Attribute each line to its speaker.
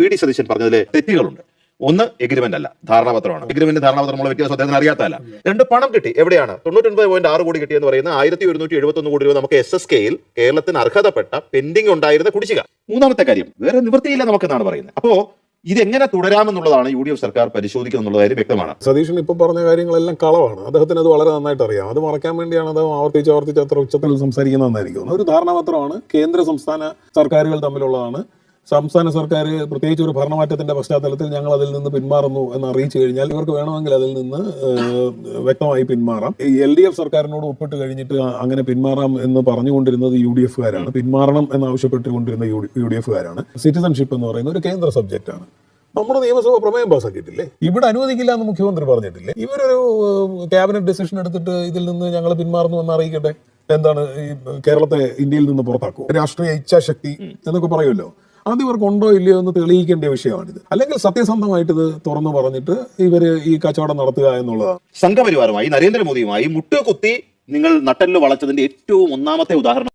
Speaker 1: PD Satheesan പറഞ്ഞതിലെ തെറ്റുകളുണ്ട്. ഒന്ന്, agreement അല്ല, ധാരണാപത്രമാണ്. Agreement ധാരണാപത്രമുള്ള വ്യത്യാസം അദ്ദേഹത്തിന് അറിയാത്തല്ല. രണ്ട്, പണം കിട്ടി. എവിടെയാണ് 99.6 കോടി കിട്ടിയെന്ന് പറയുന്നത്? 1171 കോടി രൂപ നമുക്ക് SSKയിൽ കേരളത്തിന് അർഹതപ്പെട്ട പെൻഡിംഗ് ഉണ്ടായിരുന്ന കുടിശ്ശിക. മൂന്നാമത്തെ കാര്യം, വേറെ നിവൃത്തിയില്ല നമുക്കെന്നാണ് പറയുന്നത്. അപ്പോ ഇതെങ്ങനെ തുടരാമെന്നുള്ളതാണ് UDF സർക്കാർ പരിശോധിക്കുന്നത് എന്നുള്ള കാര്യം വ്യക്തമാണ്.
Speaker 2: സതീശൻ ഇപ്പൊ പറഞ്ഞ കാര്യങ്ങളെല്ലാം കളവാണ്. അദ്ദേഹത്തിന് അത് വളരെ നന്നായിട്ട് അറിയാം. അത് മറയ്ക്കാൻ വേണ്ടിയാണ് അദ്ദേഹം ആവർത്തിച്ച് അത്ര ഉച്ചത്തിൽ സംസാരിക്കുന്നതെന്നായിരിക്കും. ഒരു ധാരണാപത്രമാണ്, കേന്ദ്ര സംസ്ഥാന സർക്കാരുകൾ തമ്മിലുള്ളതാണ്. സംസ്ഥാന സർക്കാർ പ്രത്യേകിച്ച് ഒരു ഭരണമാറ്റത്തിന്റെ പശ്ചാത്തലത്തിൽ ഞങ്ങൾ അതിൽ നിന്ന് പിന്മാറുന്നു എന്ന് അറിയിച്ചു കഴിഞ്ഞാൽ ഇവർക്ക് വേണമെങ്കിൽ അതിൽ നിന്ന് വ്യക്തമായി പിന്മാറാം. ഈ LDF സർക്കാരിനോട് ഒപ്പിട്ട് കഴിഞ്ഞിട്ട് അങ്ങനെ പിന്മാറാം എന്ന് പറഞ്ഞുകൊണ്ടിരുന്നത് UDF-കാരാണ്. പിന്മാറണം എന്നാവശ്യപ്പെട്ടുകൊണ്ടിരുന്ന UDF-കാരാണ്. സിറ്റിസൺഷിപ്പ് എന്ന് പറയുന്ന ഒരു കേന്ദ്ര സബ്ജക്റ്റാണ്. നമ്മുടെ നിയമസഭ പ്രമേയം പാസ്സാക്കിയിട്ടില്ലേ? ഇവിടെ അനുവദിക്കില്ല എന്ന് മുഖ്യമന്ത്രി പറഞ്ഞിട്ടില്ലേ? ഇവരൊരു ക്യാബിനറ്റ് ഡിസിഷൻ എടുത്തിട്ട് ഇതിൽ നിന്ന് ഞങ്ങൾ പിന്മാറുന്നു എന്ന് അറിയിക്കട്ടെ. എന്താണ്, ഈ കേരളത്തെ ഇന്ത്യയിൽ നിന്ന് പുറത്താക്കും, രാഷ്ട്രീയ ഇച്ഛാശക്തി എന്നൊക്കെ പറയുമല്ലോ. അത് ഇവർക്ക് ഉണ്ടോ ഇല്ലയോ എന്ന് തെളിയിക്കേണ്ട വിഷയമാണിത്. അല്ലെങ്കിൽ സത്യസന്ധമായിട്ട് ഇത് തുറന്നു പറഞ്ഞിട്ട് ഇവര് ഈ കച്ചവടം നടത്തുക എന്നുള്ളതാണ്.
Speaker 1: സംഘപരിവാറുമായി നരേന്ദ്രമോദിയുമായി മുട്ടുകുത്തി നിങ്ങൾ നട്ടെല്ല് വളച്ചതിന്റെ ഏറ്റവും ഒന്നാമത്തെ ഉദാഹരണം